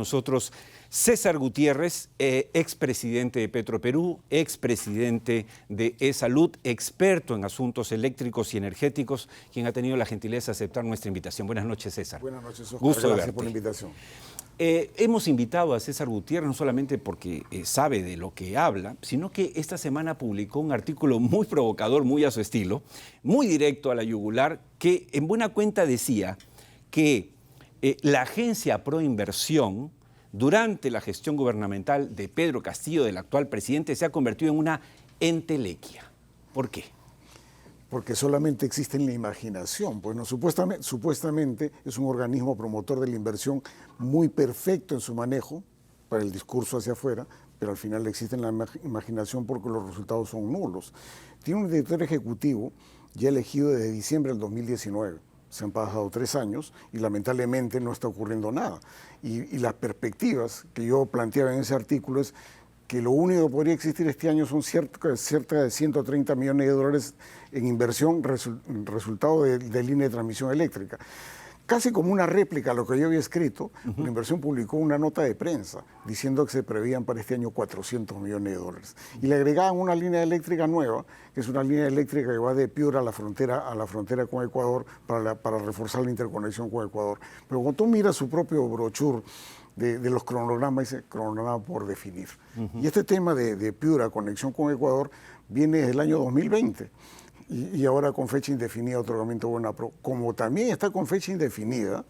nosotros César Gutiérrez, expresidente de Petroperú, expresidente de E-Salud, experto en asuntos eléctricos y energéticos, quien ha tenido la gentileza de aceptar nuestra invitación. Buenas noches, César. Buenas noches, Oscar. Gusto de Gracias verte. por la invitación. Hemos invitado a César Gutiérrez no solamente porque sabe de lo que habla, sino que esta semana publicó un artículo muy provocador, muy a su estilo, muy directo a la yugular, que en buena cuenta decía que la agencia Proinversión, durante la gestión gubernamental de Pedro Castillo, del actual presidente, se ha convertido en una entelequia. ¿Por qué? Porque solamente existe en la imaginación. Bueno, supuestamente es un organismo promotor de la inversión muy perfecto en su manejo, para el discurso hacia afuera, pero al final existe en la imaginación porque los resultados son nulos. Tiene un director ejecutivo ya elegido desde diciembre del 2019. Se han pasado 3 años y lamentablemente no está ocurriendo nada. Y las perspectivas que yo planteaba en ese artículo es que lo único que podría existir este año son cerca de 130 millones de dólares en inversión resultado de línea de transmisión eléctrica. Casi como una réplica a lo que yo había escrito, la inversión publicó una nota de prensa diciendo que se prevían para este año 400 millones de dólares. Y le agregaban una línea eléctrica nueva, que es una línea eléctrica que va de Piura a la frontera con Ecuador para reforzar la interconexión con Ecuador. Pero cuando tú miras su propio brochure de los cronogramas, dice cronograma por definir. Y este tema de Piura, conexión con Ecuador, viene desde el año 2020. Y ahora con fecha indefinida, otorgamiento de Buenapro. Como también está con fecha indefinida,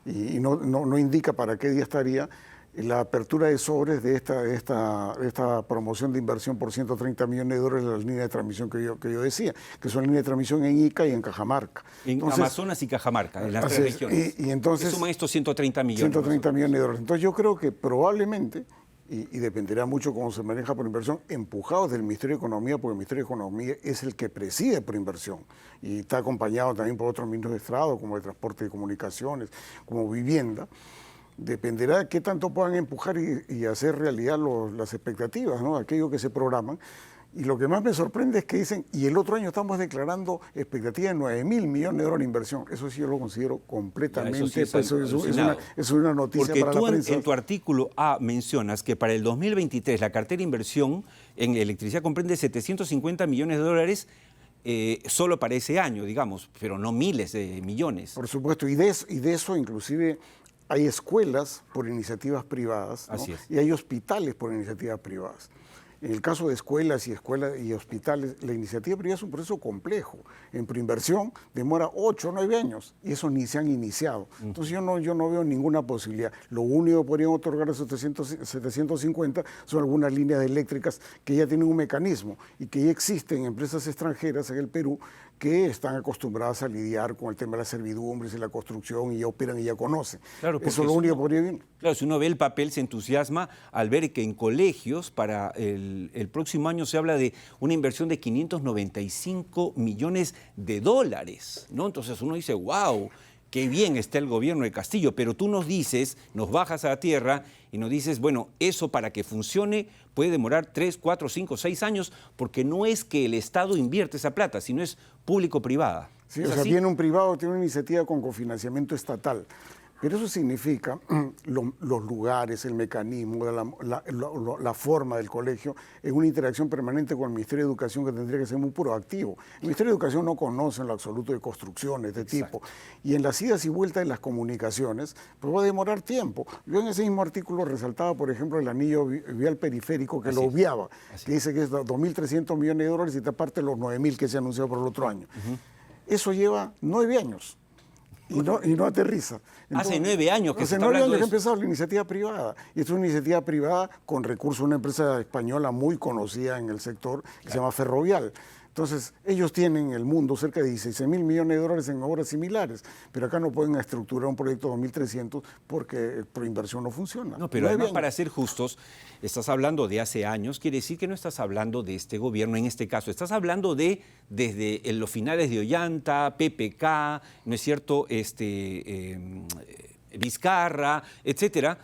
y no indica para qué día estaría, la apertura de sobres de esta promoción de inversión por 130 millones de dólares en la línea de transmisión que yo decía, que son líneas de transmisión en Ica y en Cajamarca. Entonces, Amazonas y Cajamarca, en las 3 regiones. Y entonces, ¿qué suman estos 130 millones? 130 millones de dólares. Entonces yo creo que probablemente, y dependerá mucho cómo se maneja por inversión, empujados del Ministerio de Economía, porque el Ministerio de Economía es el que preside por inversión y está acompañado también por otros ministros de Estado, como de Transporte y Comunicaciones, como Vivienda. Dependerá de qué tanto puedan empujar y hacer realidad las expectativas, ¿no? Aquello que se programan. Y lo que más me sorprende es que dicen, y el otro año estamos declarando expectativa de 9.000 millones de dólares de inversión. Eso sí yo lo considero completamente, es una noticia porque para la prensa. En tu artículo A mencionas que para el 2023 la cartera de inversión en electricidad comprende 750 millones de dólares solo para ese año, digamos, pero no miles de millones. Por supuesto, y de eso inclusive hay escuelas por iniciativas privadas, ¿no? Así es. Y hay hospitales por iniciativas privadas. En el caso de escuelas y hospitales, la iniciativa privada es un proceso complejo. En preinversión demora 8 o 9 años y eso ni se han iniciado. Entonces yo no veo ninguna posibilidad. Lo único que podrían otorgar esos 750 son algunas líneas eléctricas que ya tienen un mecanismo y que ya existen empresas extranjeras en el Perú que están acostumbradas a lidiar con el tema de las servidumbres y la construcción y ya operan y ya conocen. Claro, eso es lo único que podría bien. Claro, si uno ve el papel se entusiasma al ver que en colegios para el próximo año se habla de una inversión de 595 millones de dólares, ¿no? Entonces uno dice, wow, qué bien está el gobierno de Castillo, pero tú nos dices, nos bajas a la tierra y nos dices, bueno, eso para que funcione puede demorar 3, 4, 5, 6 años, porque no es que el Estado invierte esa plata, sino es público-privada. Sí, o sea, tiene un privado, tiene una iniciativa con cofinanciamiento estatal. Pero eso significa los lugares, el mecanismo, la forma del colegio, es una interacción permanente con el Ministerio de Educación que tendría que ser muy proactivo. El Ministerio de Educación no conoce en lo absoluto de construcciones de tipo. Y en las idas y vueltas de las comunicaciones, pues va a demorar tiempo. Yo en ese mismo artículo resaltaba, por ejemplo, el anillo vial periférico, que lo obviaba, que dice que es 2.300 millones de dólares y te aparte los 9.000 que se anunció por el otro año. Eso lleva 9 años. Y no aterriza. Entonces, hace 9 años que se está hablando de eso. Hace 9 años que ha empezado la iniciativa privada. Y esto es una iniciativa privada con recursos de una empresa española muy conocida en el sector, que se llama Ferrovial. Entonces, ellos tienen en el mundo cerca de 16.000 millones de dólares en obras similares, pero acá no pueden estructurar un proyecto de 2.300 porque Proinversión no funciona. No, pero además, para ser justos, estás hablando de hace años, quiere decir que no estás hablando de este gobierno en este caso, estás hablando de desde los finales de Ollanta, PPK, ¿no es cierto?, Vizcarra, etcétera,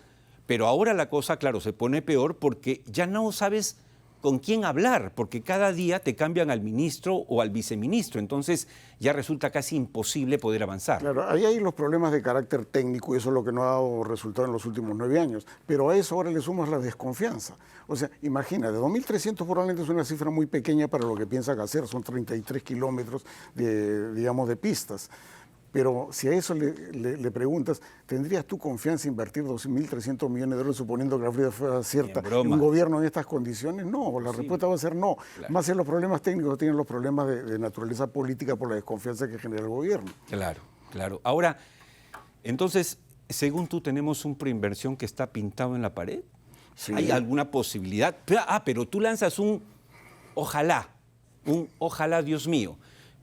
pero ahora la cosa, claro, se pone peor porque ya no sabes con quién hablar, porque cada día te cambian al ministro o al viceministro, entonces ya resulta casi imposible poder avanzar. Claro, ahí hay los problemas de carácter técnico y eso es lo que no ha dado resultado en los últimos 9 años, pero a eso ahora le sumas la desconfianza. O sea, imagina, de 2.300 probablemente es una cifra muy pequeña para lo que piensan hacer, son 33 kilómetros de, digamos, de pistas. Pero si a eso le preguntas, ¿tendrías tú confianza en invertir 2.300 millones de dólares suponiendo que la Florida fuera cierta en un gobierno en estas condiciones? No, la respuesta va a ser no. Claro. Más en los problemas técnicos tienen los problemas de naturaleza política por la desconfianza que genera el gobierno. Claro, claro. Ahora, entonces, según tú, ¿tenemos un preinversión que está pintado en la pared? Sí. ¿Hay alguna posibilidad? Pero tú lanzas un ojalá, Dios mío,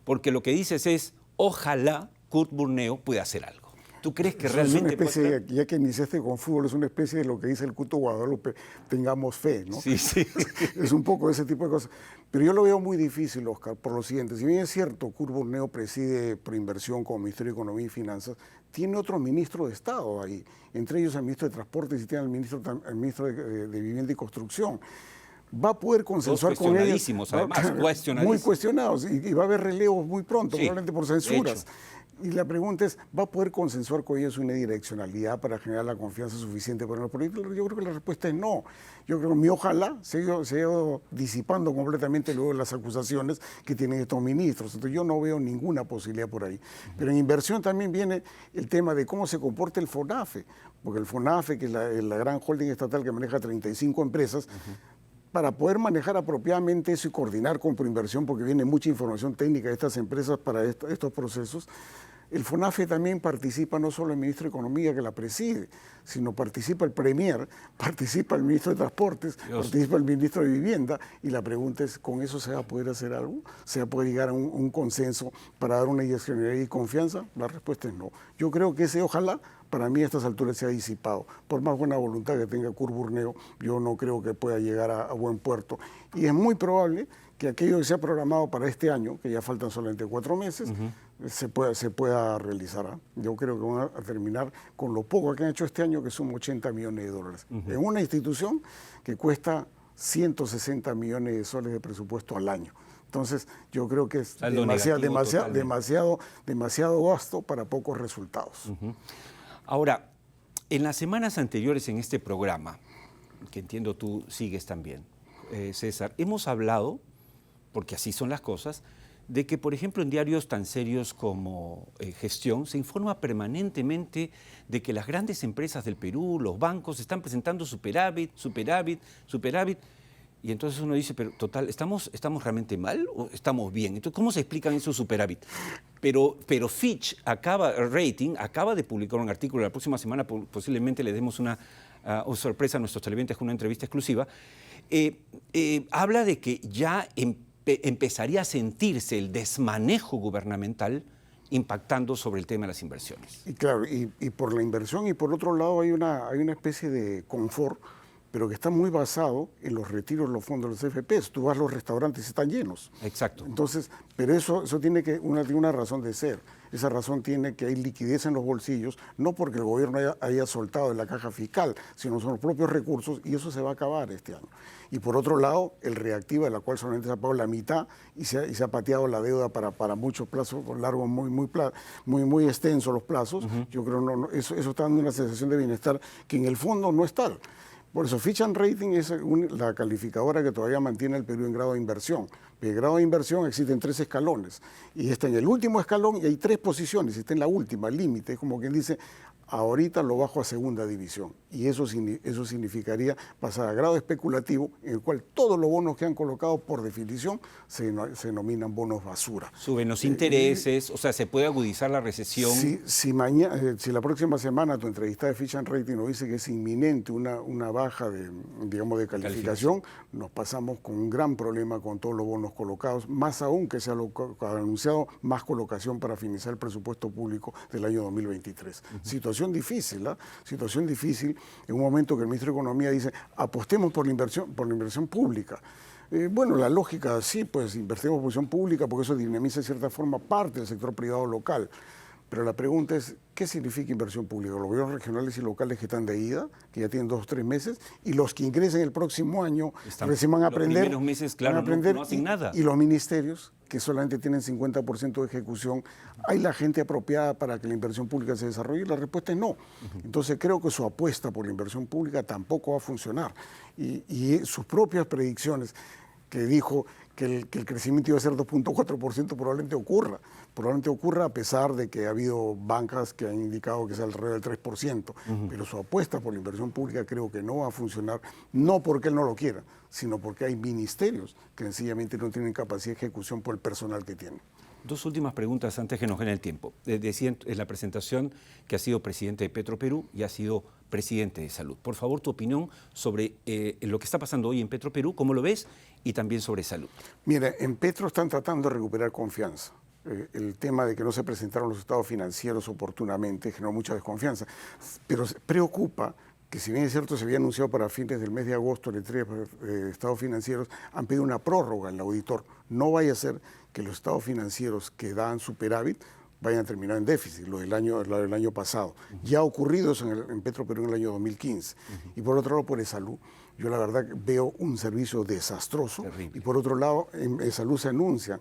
porque lo que dices es ojalá Kurt Burneo puede hacer algo. ¿Tú crees que realmente es una especie, ya que iniciaste con fútbol, es una especie de lo que dice el Cuto Guadalupe, tengamos fe, ¿no? Sí, sí. Es un poco ese tipo de cosas. Pero yo lo veo muy difícil, Oscar, por lo siguiente. Si bien es cierto, Kurt Burneo preside Proinversión como Ministerio de Economía y Finanzas, tiene otro ministro de Estado ahí, entre ellos el ministro de Transportes y tiene el ministro de Vivienda y Construcción. Va a poder consensuar con ellos. Además, cuestionadísimos. Muy cuestionados y va a haber relevos muy pronto, Sí, probablemente por censuras. Y la pregunta es, ¿va a poder consensuar con ellos una direccionalidad para generar la confianza suficiente para los proyectos? Yo creo que la respuesta es no. Yo creo que mi ojalá se ha ido disipando completamente luego las acusaciones que tienen estos ministros. Entonces yo no veo ninguna posibilidad por ahí. Pero en inversión también viene el tema de cómo se comporta el FONAFE, porque el FONAFE, que es la gran holding estatal que maneja 35 empresas, para poder manejar apropiadamente eso y coordinar con Proinversión, porque viene mucha información técnica de estas empresas para estos procesos, el FONAFE también participa no solo el ministro de Economía que la preside, sino participa el Premier, participa el ministro de Transportes, participa el ministro de Vivienda, y la pregunta es, ¿con eso se va a poder hacer algo? ¿Se va a poder llegar a un consenso para dar una direccionalidad y confianza? La respuesta es no. Yo creo que ese ojalá, para mí a estas alturas se ha disipado. Por más buena voluntad que tenga Kurt Burneo, yo no creo que pueda llegar a buen puerto. Y es muy probable que aquello que se ha programado para este año, que ya faltan solamente 4 meses, se pueda realizar. Yo creo que van a terminar con lo poco que han hecho este año, que son 80 millones de dólares. En una institución que cuesta 160 millones de soles de presupuesto al año. Entonces, yo creo que es demasiado gasto para pocos resultados. Ahora, en las semanas anteriores en este programa, que entiendo tú sigues también, César, hemos hablado, porque así son las cosas, de que, por ejemplo, en diarios tan serios como Gestión, se informa permanentemente de que las grandes empresas del Perú, los bancos, están presentando superávit, y entonces uno dice, pero total, ¿estamos realmente mal o estamos bien? Entonces, ¿cómo se explican esos superávit? Pero Fitch Rating acaba de publicar un artículo, la próxima semana posiblemente le demos una sorpresa a nuestros televidentes con una entrevista exclusiva, habla de que ya empezaría a sentirse el desmanejo gubernamental impactando sobre el tema de las inversiones. Y claro, y por la inversión y por otro lado hay una especie de confort, pero que está muy basado en los retiros de los fondos de los CFPs. Tú vas a los restaurantes y están llenos. Exacto. Entonces, pero eso tiene una razón de ser. Esa razón tiene que hay liquidez en los bolsillos, no porque el gobierno haya soltado de la caja fiscal, sino son los propios recursos, y eso se va a acabar este año. Y por otro lado, el reactiva, de la cual solamente se ha pagado la mitad y se ha pateado la deuda para muchos plazos largos, muy extensos los plazos. Yo creo que eso está dando una sensación de bienestar que en el fondo no es tal. Por eso Fitch Rating es la calificadora que todavía mantiene el Perú en grado de inversión. El grado de inversión existen 3 escalones y está en el último escalón y hay 3 posiciones, está en la última, el límite, es como quien dice, ahorita lo bajo a segunda división. Y eso significaría pasar a grado especulativo, en el cual todos los bonos que han colocado por definición se denominan bonos basura. Suben los intereses, o sea, se puede agudizar la recesión. Si la próxima semana tu entrevista de Fitch Rating nos dice que es inminente una baja de calificación, nos pasamos con un gran problema con todos los bonos colocados, más aún que se ha anunciado más colocación para finalizar el presupuesto público del año 2023. Situación difícil, situación difícil en un momento que el ministro de Economía dice apostemos por la inversión pública. Bueno, la lógica sí, pues invertimos en inversión pública porque eso dinamiza de cierta forma parte del sector privado local. Pero la pregunta es, ¿qué significa inversión pública? Los gobiernos regionales y locales que están de ida, que ya tienen 2 o 3 meses, y los que ingresen el próximo año recién van a aprender. Los primeros meses, claro, no hacen nada. Y los ministerios, que solamente tienen 50% de ejecución, ¿hay la gente apropiada para que la inversión pública se desarrolle? La respuesta es no. Entonces creo que su apuesta por la inversión pública tampoco va a funcionar. Y sus propias predicciones, que dijo que el crecimiento iba a ser 2.4%, probablemente ocurra a pesar de que ha habido bancas que han indicado que es alrededor del 3%, pero su apuesta por la inversión pública creo que no va a funcionar, no porque él no lo quiera, sino porque hay ministerios que sencillamente no tienen capacidad de ejecución por el personal que tienen. 2 últimas preguntas antes que nos gane el tiempo. Decía en la presentación que ha sido presidente de Petroperú y ha sido presidente de Salud. Por favor, tu opinión sobre lo que está pasando hoy en Petroperú, cómo lo ves, y también sobre Salud. Mira, en Petro están tratando de recuperar confianza. El tema de que no se presentaron los estados financieros oportunamente generó mucha desconfianza, pero preocupa que, si bien es cierto se había anunciado para fines del mes de agosto la entrega de estados financieros, han pedido una prórroga al auditor. No vaya a ser que los estados financieros que dan superávit vayan a terminar en déficit, lo del año pasado. Ya ha ocurrido eso en Petroperú en el año 2015. Y por otro lado, por Salud, yo la verdad veo un servicio desastroso. Terrible. Y por otro lado, en Salud se anuncian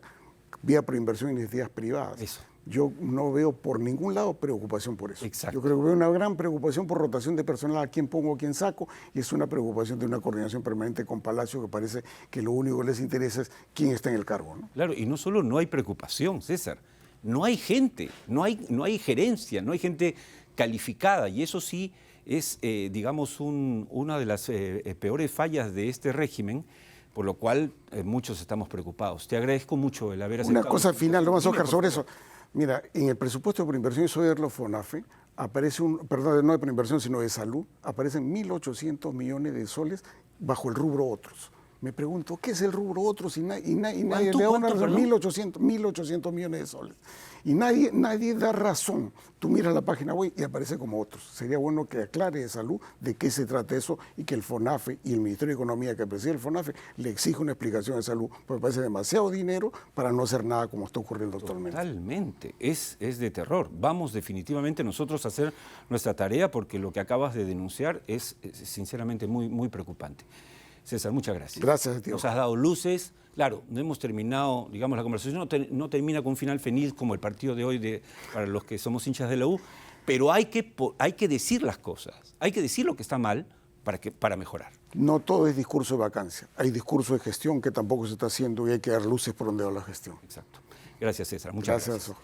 vía preinversión y iniciativas privadas. Eso. Yo no veo por ningún lado preocupación por eso. Exacto. Yo creo que veo una gran preocupación por rotación de personal, a quién pongo, a quién saco, y es una preocupación de una coordinación permanente con Palacio, que parece que lo único que les interesa es quién está en el cargo, ¿no? Claro, y no solo no hay preocupación, César, no hay gente, no hay gerencia, no hay gente calificada, y eso sí es, digamos, una de las peores fallas de este régimen, por lo cual muchos estamos preocupados. Te agradezco mucho el haber aceptado. Una cosa final, nomás, Oscar, sobre eso. Mira, en el presupuesto de preinversión, eso de los FONAFE, aparece perdón, no de preinversión, sino de Salud, aparecen 1.800 millones de soles bajo el rubro otros. Me pregunto, ¿qué es el rubro otros? Y nadie le da una razón. 1.800 millones de soles. Y nadie da razón. Tú miras la página web y aparece como otros. Sería bueno que aclare de Salud de qué se trata eso y que el FONAFE y el Ministerio de Economía que preside el FONAFE le exija una explicación de Salud, porque parece demasiado dinero para no hacer nada como está ocurriendo actualmente. Totalmente, es de terror. Vamos definitivamente nosotros a hacer nuestra tarea, porque lo que acabas de denunciar es sinceramente muy preocupante. César, muchas gracias. Gracias a ti. Nos has dado luces. Claro, no hemos terminado, digamos, la conversación no termina con un final feliz como el partido de hoy para los que somos hinchas de la U, pero hay que decir las cosas, hay que decir lo que está mal para mejorar. No todo es discurso de vacancia, hay discurso de gestión que tampoco se está haciendo y hay que dar luces por donde va la gestión. Exacto. Gracias, César. Muchas gracias.